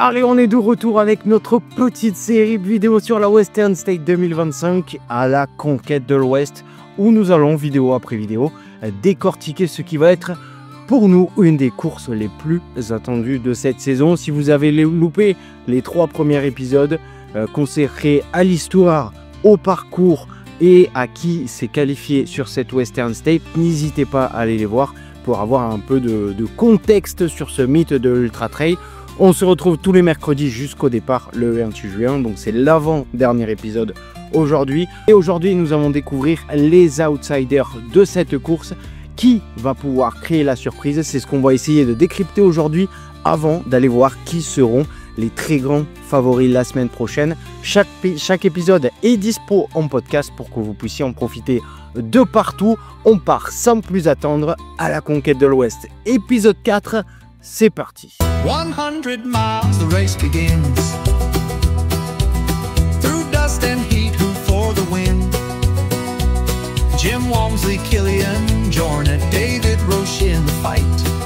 Allez, on est de retour avec notre petite série vidéo sur la Western State 2025 à la conquête de l'Ouest, où nous allons, vidéo après vidéo, décortiquer ce qui va être pour nous une des courses les plus attendues de cette saison. Si vous avez loupé les 3 premiers épisodes consacrés à l'histoire, au parcours et à qui s'est qualifié sur cette Western State, n'hésitez pas à aller les voir pour avoir un peu de contexte sur ce mythe de l'Ultra Trail. On se retrouve tous les mercredis jusqu'au départ le 28 juin, donc c'est l'avant-dernier épisode aujourd'hui. Et aujourd'hui, nous allons découvrir les outsiders de cette course. Qui va pouvoir créer la surprise? C'est ce qu'on va essayer de décrypter aujourd'hui avant d'aller voir qui seront les très grands favoris la semaine prochaine. Chaque épisode est dispo en podcast pour que vous puissiez en profiter de partout. On part sans plus attendre à la conquête de l'Ouest. Épisode 4, c'est parti. 100 miles, the race begins. Through dust and heat, who for the win? Jim Walmsley, Killian Jornet, David Roche in the fight.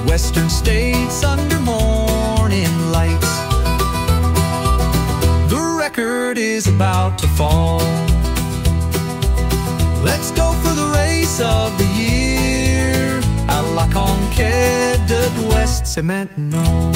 Western States under morning lights. The record is about to fall. Let's go for the race of the year. À la conquête de l'Ouest, c'est maintenant.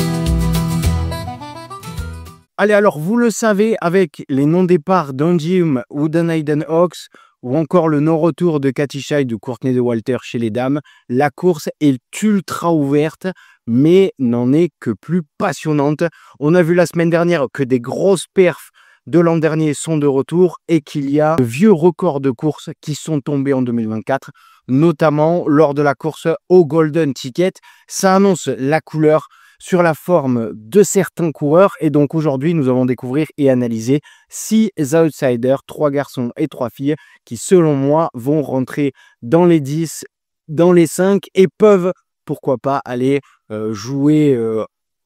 Allez, alors vous le savez, avec les non-départs d'un Jim ou d'un Hayden Hawks, ou encore le non-retour de Katy Scheid ou Courtney de Walter chez les dames, la course est ultra ouverte, mais n'en est que plus passionnante. On a vu la semaine dernière que des grosses perfs de l'an dernier sont de retour et qu'il y a de vieux records de course qui sont tombés en 2024, notamment lors de la course au Golden Ticket. Ça annonce la couleur sur la forme de certains coureurs, et donc aujourd'hui nous allons découvrir et analyser 6 outsiders, 3 garçons et 3 filles, qui selon moi vont rentrer dans les 10, dans les 5 et peuvent pourquoi pas aller jouer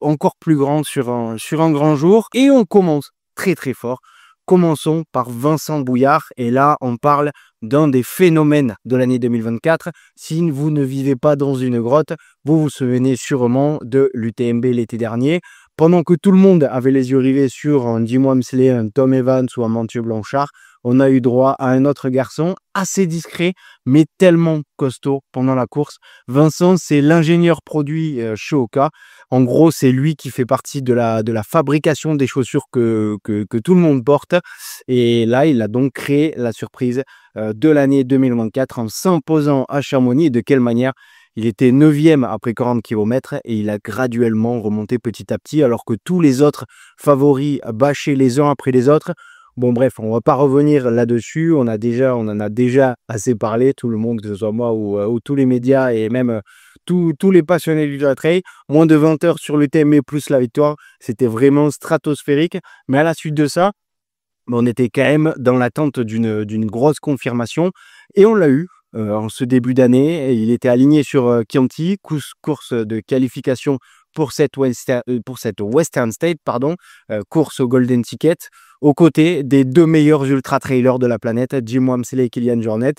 encore plus grand sur un grand jour. Et on commence très fort. Commençons par Vincent Bouillard, et là on parle d'un des phénomènes de l'année 2024. Si vous ne vivez pas dans une grotte, vous vous souvenez sûrement de l'UTMB l'été dernier. Pendant que tout le monde avait les yeux rivés sur un Jim Walmsley, un Tom Evans ou un Mathieu Blanchard, on a eu droit à un autre garçon assez discret, mais tellement costaud pendant la course. Vincent, c'est l'ingénieur produit chez Oka. En gros, c'est lui qui fait partie de la fabrication des chaussures que tout le monde porte. Et là, il a donc créé la surprise de l'année 2024 en s'imposant à Chamonix. Et de quelle manière? Il était 9e après 40 km et il a graduellement remonté petit à petit, alors que tous les autres favoris bâchaient les uns après les autres. Bon bref, on ne va pas revenir là-dessus, on en a déjà assez parlé, tout le monde, que ce soit moi ou tous les médias et même tous les passionnés du trail. Moins de 20 heures sur le l'UTMB plus la victoire, c'était vraiment stratosphérique. Mais à la suite de ça, on était quand même dans l'attente d'une grosse confirmation, et on l'a eu en ce début d'année. Il était aligné sur Chianti, course de qualification pour cette Western State, course au Golden Ticket, aux côtés des 2 meilleurs ultra-trailers de la planète, Jim Walmsley et Kilian Jornet.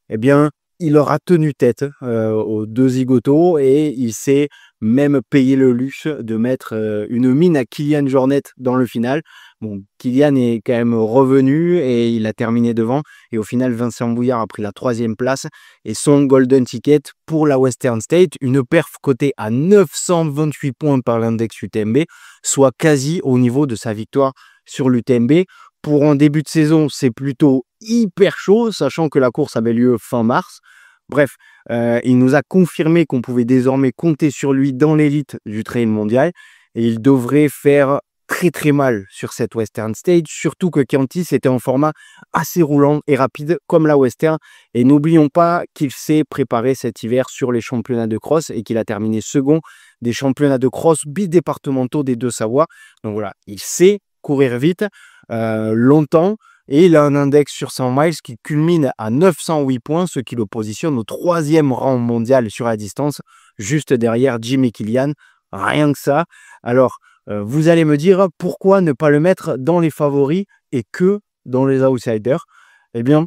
Eh bien, il aura tenu tête aux 2 zigotos, et il s'est même payé le luxe de mettre une mine à Kilian Jornet dans le final. Bon, Kilian est quand même revenu et il a terminé devant. Et au final, Vincent Bouillard a pris la 3e place et son Golden Ticket pour la Western State. Une perf cotée à 928 points par l'index UTMB, soit quasi au niveau de sa victoire sur l'UTMB. Pour un début de saison, c'est plutôt hyper chaud, sachant que la course avait lieu fin mars. Bref, il nous a confirmé qu'on pouvait désormais compter sur lui dans l'élite du trail mondial, et il devrait faire très mal sur cette Western State, surtout que Chianti c'était en format assez roulant et rapide comme la Western. Et n'oublions pas qu'il s'est préparé cet hiver sur les championnats de cross et qu'il a terminé second des championnats de cross bidépartementaux des Deux-Savoie. Donc voilà, il sait courir vite longtemps, et il a un index sur 100 miles qui culmine à 908 points, ce qui le positionne au 3e rang mondial sur la distance, juste derrière Jim et Kilian. Rien que ça. Alors, vous allez me dire, pourquoi ne pas le mettre dans les favoris et que dans les outsiders? Eh bien,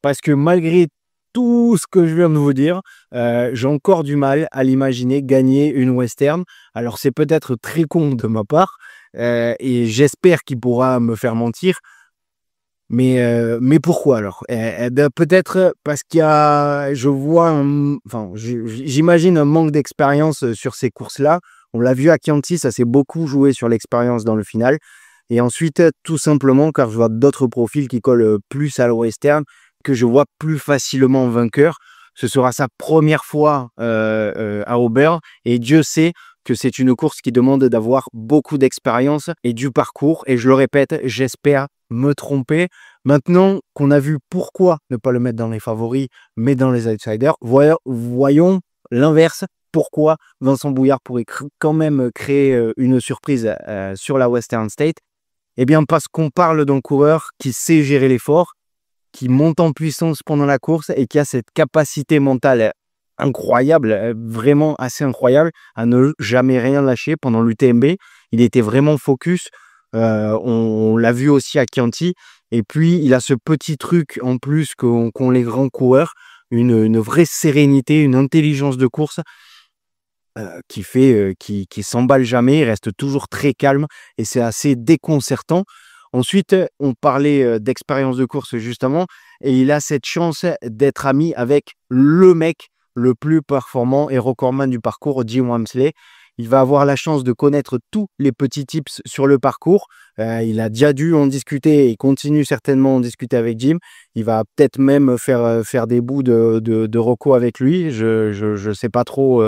parce que malgré tout ce que je viens de vous dire, j'ai encore du mal à l'imaginer gagner une Western. Alors c'est peut-être très con de ma part, et j'espère qu'il pourra me faire mentir. Mais pourquoi alors? Ben, peut-être parce qu'il y a, je vois, enfin, j'imagine un manque d'expérience sur ces courses-là. On l'a vu à Chianti, ça s'est beaucoup joué sur l'expérience dans le final. Et ensuite, tout simplement, car je vois d'autres profils qui collent plus à la western, que je vois plus facilement vainqueur. Ce sera sa première fois à Auburn, et Dieu sait que c'est une course qui demande d'avoir beaucoup d'expérience et du parcours. Et je le répète, j'espère me tromper. Maintenant qu'on a vu pourquoi ne pas le mettre dans les favoris, mais dans les outsiders, voyons l'inverse. Pourquoi Vincent Bouillard pourrait quand même créer une surprise sur la Western State? Eh bien, parce qu'on parle d'un coureur qui sait gérer l'effort, qui monte en puissance pendant la course et qui a cette capacité mentale incroyable, vraiment assez incroyable, à ne jamais rien lâcher pendant l'UTMB. Il était vraiment focus. On l'a vu aussi à Chianti. Et puis, il a ce petit truc en plus qu'ont les grands coureurs, une vraie sérénité, une intelligence de course qui fait, qui s'emballe jamais, il reste toujours très calme et c'est assez déconcertant. Ensuite, on parlait d'expérience de course justement, et il a cette chance d'être ami avec le mec le plus performant et recordman du parcours, Jim Walmsley. Il va avoir la chance de connaître tous les petits tips sur le parcours. Il a déjà dû en discuter et continue certainement en discuter avec Jim. Il va peut-être même faire des bouts de reco avec lui. Je sais pas trop,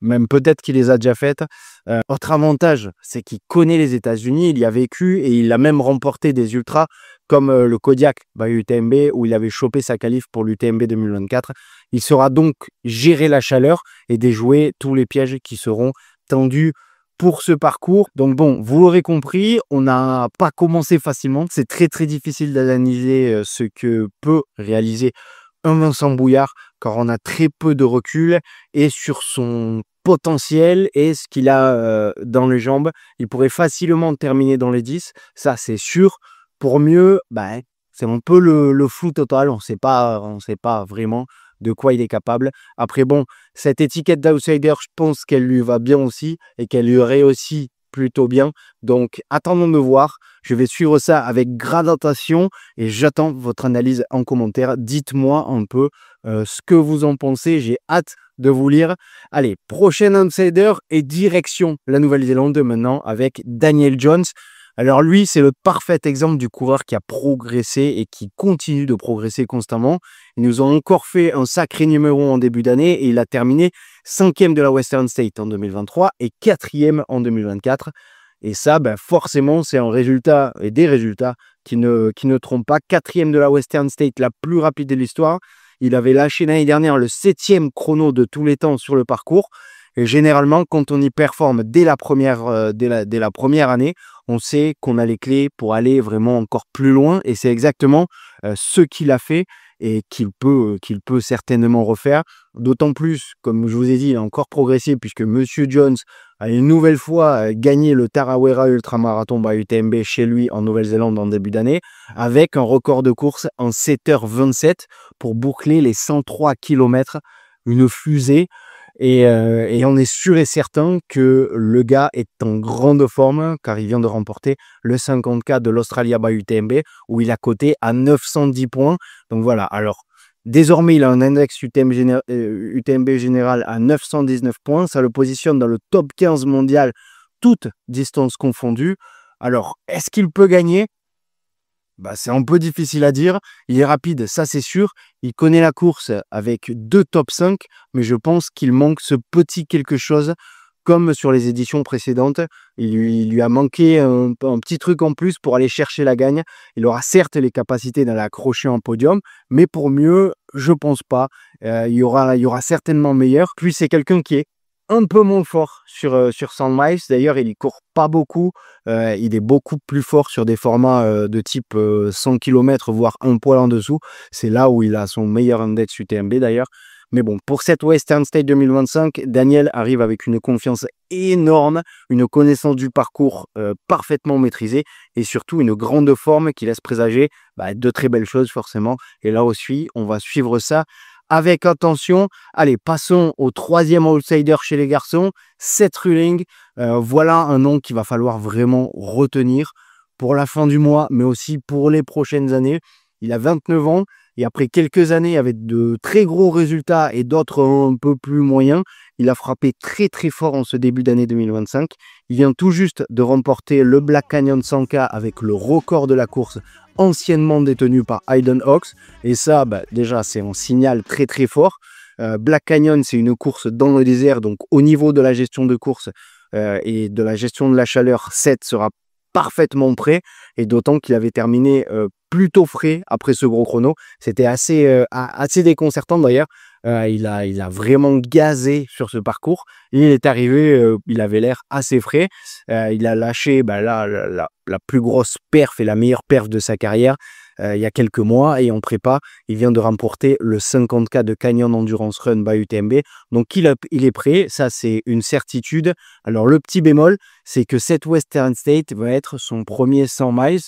même peut-être qu'il les a déjà faites. Autre avantage, c'est qu'il connaît les États-Unis, il y a vécu et il a même remporté des ultras comme le Kodiak UTMB où il avait chopé sa qualif pour l'UTMB 2024. Il saura donc gérer la chaleur et déjouer tous les pièges qui seront tendus pour ce parcours. Donc bon, vous l'aurez compris, on n'a pas commencé facilement. C'est très très difficile d'analyser ce que peut réaliser un Vincent Bouillard car on a très peu de recul et sur son potentiel et ce qu'il a dans les jambes. Il pourrait facilement terminer dans les 10, ça c'est sûr. Pour mieux, c'est un peu le flou total, on sait pas vraiment de quoi il est capable. Après bon, cette étiquette d'outsider, je pense qu'elle lui va bien aussi et qu'elle lui réussit plutôt bien. Donc attendons de voir. Je vais suivre ça avec grande attention et j'attends votre analyse en commentaire. Dites-moi un peu ce que vous en pensez. J'ai hâte de vous lire. Allez, prochain outsider et direction la Nouvelle-Zélande maintenant avec Daniel Jones. Alors lui, c'est le parfait exemple du coureur qui a progressé et qui continue de progresser constamment. Ils nous ont encore fait un sacré numéro en début d'année et il a terminé 5e de la Western State en 2023 et 4e en 2024. Et ça, forcément, c'est un résultat et des résultats qui ne trompent pas. 4e de la Western State, la plus rapide de l'histoire. Il avait lâché l'année dernière le 7e chrono de tous les temps sur le parcours. Et généralement, quand on y performe dès la première année, on sait qu'on a les clés pour aller vraiment encore plus loin. Et c'est exactement ce qu'il a fait et qu'il peut certainement refaire. D'autant plus, comme je vous ai dit, il a encore progressé puisque Monsieur Jones a une nouvelle fois gagné le Tarawera Ultramarathon UTMB chez lui en Nouvelle-Zélande en début d'année avec un record de course en 7h27 pour boucler les 103 km. Une fusée. Et on est sûr et certain que le gars est en grande forme car il vient de remporter le 50K de l'Australia UTMB où il a coté à 910 points. Donc voilà, alors désormais il a un index UTMB général à 919 points. Ça le positionne dans le top 15 mondial, toutes distances confondues. Alors, est-ce qu'il peut gagner ? C'est un peu difficile à dire. Il est rapide, ça c'est sûr. Il connaît la course avec 2 top 5, mais je pense qu'il manque ce petit quelque chose comme sur les éditions précédentes. Il lui a manqué un petit truc en plus pour aller chercher la gagne. Il aura certes les capacités d'aller accrocher un podium, mais pour mieux, je pense pas. Il y aura certainement meilleur. Puis c'est quelqu'un qui est un peu moins fort sur 100 miles. D'ailleurs, il ne court pas beaucoup. Il est beaucoup plus fort sur des formats de type 100 km, voire un poil en dessous. C'est là où il a son meilleur index UTMB d'ailleurs. Mais bon, pour cette Western State 2025, Daniel arrive avec une confiance énorme, une connaissance du parcours parfaitement maîtrisée et surtout une grande forme qui laisse présager de très belles choses forcément. Et là aussi, on va suivre ça Avec attention, allez, passons au troisième outsider chez les garçons, Seth Rulling. Voilà un nom qu'il va falloir vraiment retenir pour la fin du mois, mais aussi pour les prochaines années. Il a 29 ans et après quelques années avec de très gros résultats et d'autres un peu plus moyens, il a frappé très très fort en ce début d'année 2025. Il vient tout juste de remporter le Black Canyon 100K avec le record de la course anciennement détenu par Hayden Hawks. Et ça, déjà, c'est un signal très très fort. Black Canyon, c'est une course dans le désert, donc au niveau de la gestion de course et de la gestion de la chaleur, Seth sera parfaitement prêt, et d'autant qu'il avait terminé plutôt frais après ce gros chrono. C'était assez déconcertant d'ailleurs. Il a vraiment gazé sur ce parcours. Il est arrivé, il avait l'air assez frais. Il a lâché la plus grosse perf et la meilleure perf de sa carrière il y a quelques mois, et en prépa, il vient de remporter le 50K de Canyon Endurance Run by UTMB. Donc il est prêt, ça c'est une certitude. Alors le petit bémol, c'est que cette Western State va être son premier 100 miles.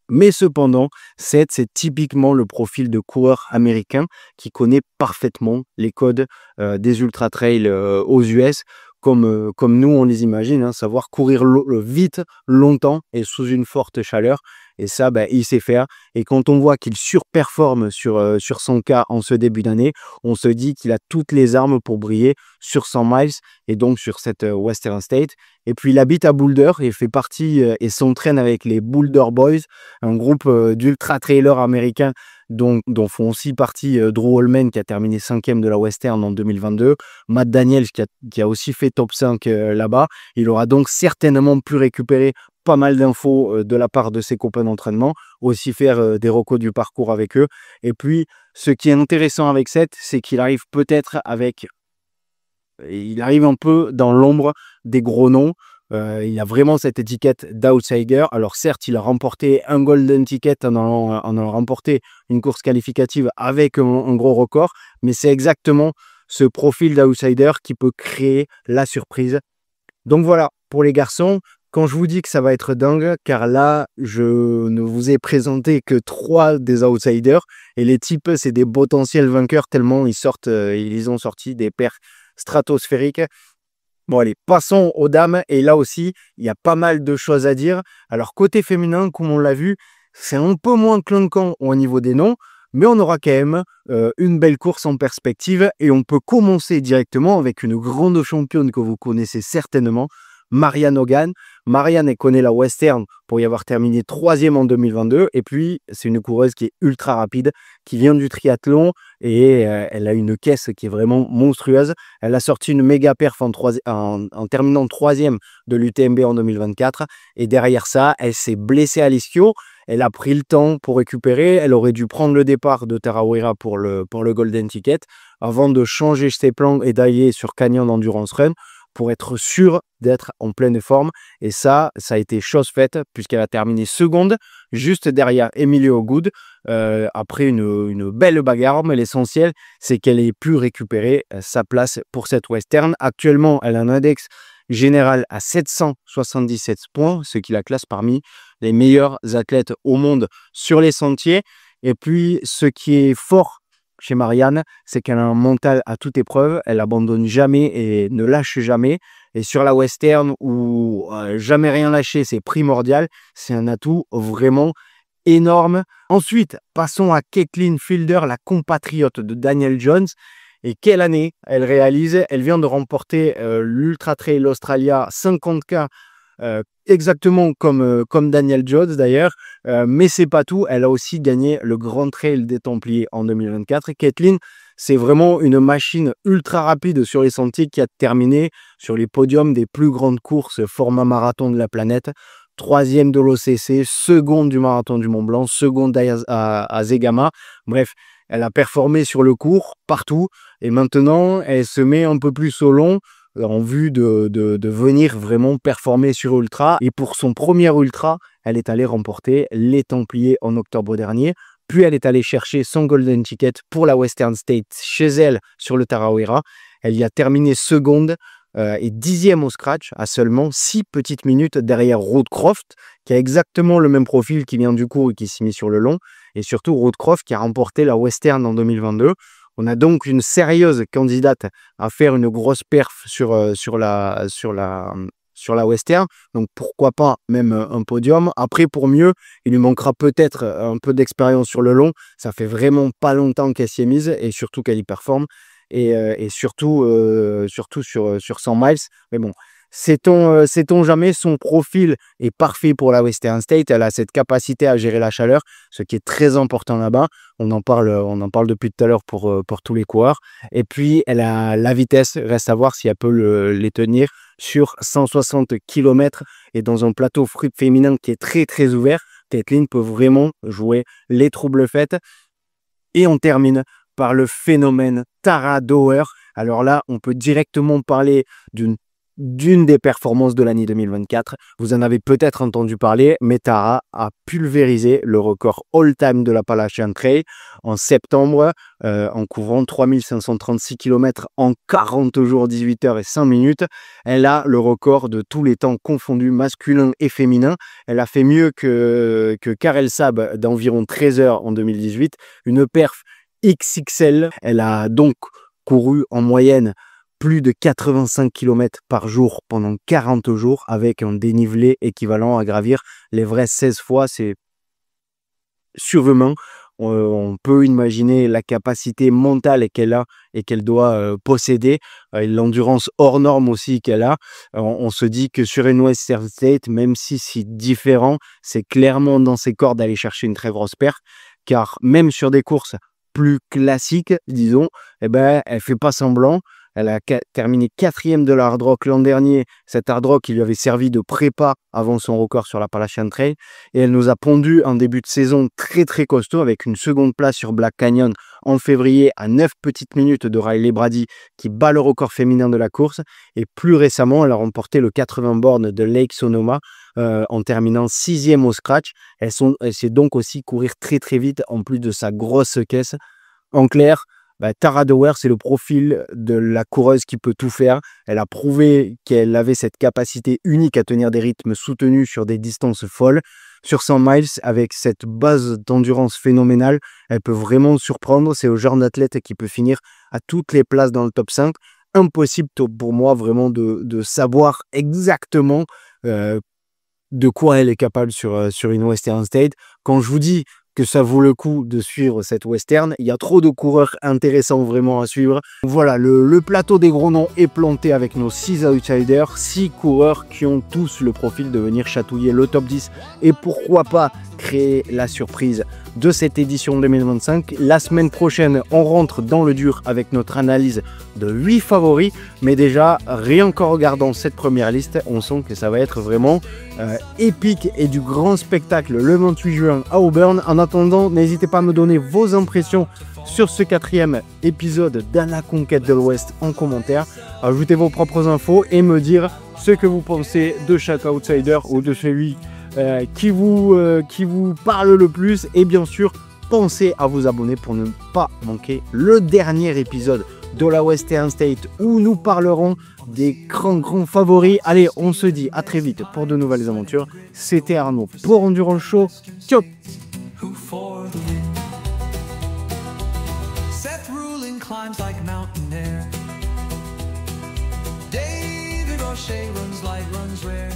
Mais cependant, Seth, c'est typiquement le profil de coureur américain qui connaît parfaitement les codes des ultra-trails aux US, comme nous on les imagine, hein, savoir courir vite, longtemps et sous une forte chaleur. Et ça, il sait faire. Et quand on voit qu'il surperforme sur 100K en ce début d'année, on se dit qu'il a toutes les armes pour briller sur 100 miles et donc sur cette Western State. Et puis il habite à Boulder et fait partie et s'entraîne avec les Boulder Boys, un groupe d'ultra-trailers américains dont font aussi partie Drew Holman qui a terminé 5e de la Western en 2022, Matt Daniels qui a aussi fait top 5 là-bas. Il aura donc certainement pu récupérer pas mal d'infos de la part de ses copains d'entraînement, aussi faire des recos du parcours avec eux. Et puis, ce qui est intéressant avec Seth, c'est qu'il arrive il arrive un peu dans l'ombre des gros noms. Il a vraiment cette étiquette d'outsider. Alors certes, il a remporté un golden ticket en allant remporter une course qualificative avec un gros record, mais c'est exactement ce profil d'outsider qui peut créer la surprise. Donc voilà, pour les garçons, quand je vous dis que ça va être dingue, car là, je ne vous ai présenté que 3 des outsiders, et les types, c'est des potentiels vainqueurs tellement ils ont sorti des paires stratosphériques. Bon allez, passons aux dames, et là aussi, il y a pas mal de choses à dire. Alors côté féminin, comme on l'a vu, c'est un peu moins clinquant au niveau des noms, mais on aura quand même une belle course en perspective, et on peut commencer directement avec une grande championne que vous connaissez certainement, Marianne Hogan. Marianne, elle connaît la Western pour y avoir terminé 3e en 2022. Et puis, c'est une coureuse qui est ultra rapide, qui vient du triathlon et elle a une caisse qui est vraiment monstrueuse. Elle a sorti une méga perf en terminant 3e de l'UTMB en 2024. Et derrière ça, elle s'est blessée à l'ischio. Elle a pris le temps pour récupérer. Elle aurait dû prendre le départ de Tarawera pour le Golden Ticket avant de changer ses plans et d'aller sur Canyon Endurance Run pour être sûr d'être en pleine forme. Et ça a été chose faite puisqu'elle a terminé seconde juste derrière Emilio Good après une belle bagarre. Mais l'essentiel, c'est qu'elle ait pu récupérer sa place pour cette Western. Actuellement, elle a un index général à 777 points, ce qui la classe parmi les meilleurs athlètes au monde sur les sentiers. Et puis, ce qui est fort chez Marianne, c'est qu'elle a un mental à toute épreuve, elle abandonne jamais et ne lâche jamais. Et sur la Western, où jamais rien lâcher, c'est primordial, c'est un atout vraiment énorme. Ensuite, passons à Caitlin Fielder, la compatriote de Daniel Jones. Et quelle année elle réalise? Elle vient de remporter l'Ultra Trail Australia 50K, exactement comme Daniel Jones d'ailleurs, mais c'est pas tout, elle a aussi gagné le Grand Trail des Templiers en 2024. Et Caitlin, c'est vraiment une machine ultra rapide sur les sentiers qui a terminé sur les podiums des plus grandes courses format marathon de la planète. 3e de l'OCC, seconde du marathon du Mont Blanc, seconde à Zegama. Bref, elle a performé sur le court, partout, et maintenant elle se met un peu plus au long en vue de venir vraiment performer sur Ultra. Et pour son premier Ultra, elle est allée remporter les Templiers en octobre dernier. Puis elle est allée chercher son Golden Ticket pour la Western State chez elle sur le Tarawera. Elle y a terminé seconde et 10e au scratch, à seulement 6 petites minutes derrière Roadcroft, qui a exactement le même profil, qui vient du court et qui s'est mis sur le long. Et surtout Roadcroft qui a remporté la Western en 2022. On a donc une sérieuse candidate à faire une grosse perf sur la Western. Donc pourquoi pas même un podium. Après, pour mieux, il lui manquera peut-être un peu d'expérience sur le long. Ça fait vraiment pas longtemps qu'elle s'y est mise et surtout qu'elle y performe. Et surtout sur 100 miles. Mais bon, sait-on jamais, son profil est parfait pour la Western State. Elle a cette capacité à gérer la chaleur, ce qui est très important là-bas. On en parle depuis tout à l'heure pour tous les coureurs. Et puis, elle a la vitesse. Reste à voir si elle peut les tenir sur 160 km et dans un plateau féminin qui est très, très ouvert. Caitlin peut vraiment jouer les troubles faites. Et on termine par le phénomène Tara Doer. Alors là, on peut directement parler d'une des performances de l'année 2024. Vous en avez peut-être entendu parler, mais Tara a pulvérisé le record all-time de l'Appalachian Trail en septembre en couvrant 3536 km en 40 jours, 18 heures et 5 minutes. Elle a le record de tous les temps confondus, masculin et féminin. Elle a fait mieux que Karel Sab d'environ 13 heures en 2018. Une perf XXL. Elle a donc couru en moyenne plus de 85 km par jour pendant 40 jours avec un dénivelé équivalent à gravir l'Everest 16 fois. C'est surhumain. On peut imaginer la capacité mentale qu'elle a et qu'elle doit posséder, l'endurance hors norme aussi qu'elle a. On se dit que sur une Western State, même si c'est différent, c'est clairement dans ses cordes d'aller chercher une très grosse perte, car même sur des courses plus classiques, disons, eh ben, elle fait pas semblant. Elle a terminé 4e de l'Hard Rock l'an dernier. Cet Hard Rock, il lui avait servi de prépa avant son record sur l'Appalachian Trail. Et elle nous a pondu un début de saison très très costaud avec une seconde place sur Black Canyon en février à 9 petites minutes de Riley Brady qui bat le record féminin de la course. Et plus récemment, elle a remporté le 80 bornes de Lake Sonoma en terminant 6e au scratch. Elle sait donc aussi courir très très vite en plus de sa grosse caisse. En clair, Tara Doer, c'est le profil de la coureuse qui peut tout faire. Elle a prouvé qu'elle avait cette capacité unique à tenir des rythmes soutenus sur des distances folles. Sur 100 miles, avec cette base d'endurance phénoménale, elle peut vraiment surprendre. C'est le genre d'athlète qui peut finir à toutes les places dans le top 5. Impossible pour moi vraiment de savoir exactement de quoi elle est capable sur une Western State. Quand je vous dis que ça vaut le coup de suivre cette Western, il y a trop de coureurs intéressants vraiment à suivre. Voilà, le plateau des gros noms est planté avec nos 6 outsiders, 6 coureurs qui ont tous le profil de venir chatouiller le top 10 et pourquoi pas créer la surprise de cette édition 2025. La semaine prochaine, on rentre dans le dur avec notre analyse de 8 favoris, mais déjà, rien qu'en regardant cette première liste, on sent que ça va être vraiment épique et du grand spectacle le 28 juin à Auburn. En attendant, n'hésitez pas à me donner vos impressions sur ce 4e épisode d'À la conquête de l'Ouest en commentaire. Ajoutez vos propres infos et me dire ce que vous pensez de chaque outsider ou de celui qui vous parle le plus. Et bien sûr, pensez à vous abonner pour ne pas manquer le dernier épisode de la Western State où nous parlerons des grands favoris. Allez, on se dit à très vite pour de nouvelles aventures. C'était Arnaud pour Endurance Show. Ciao. Seth Ruling climbs like mountain air. David Roche runs light, runs rare.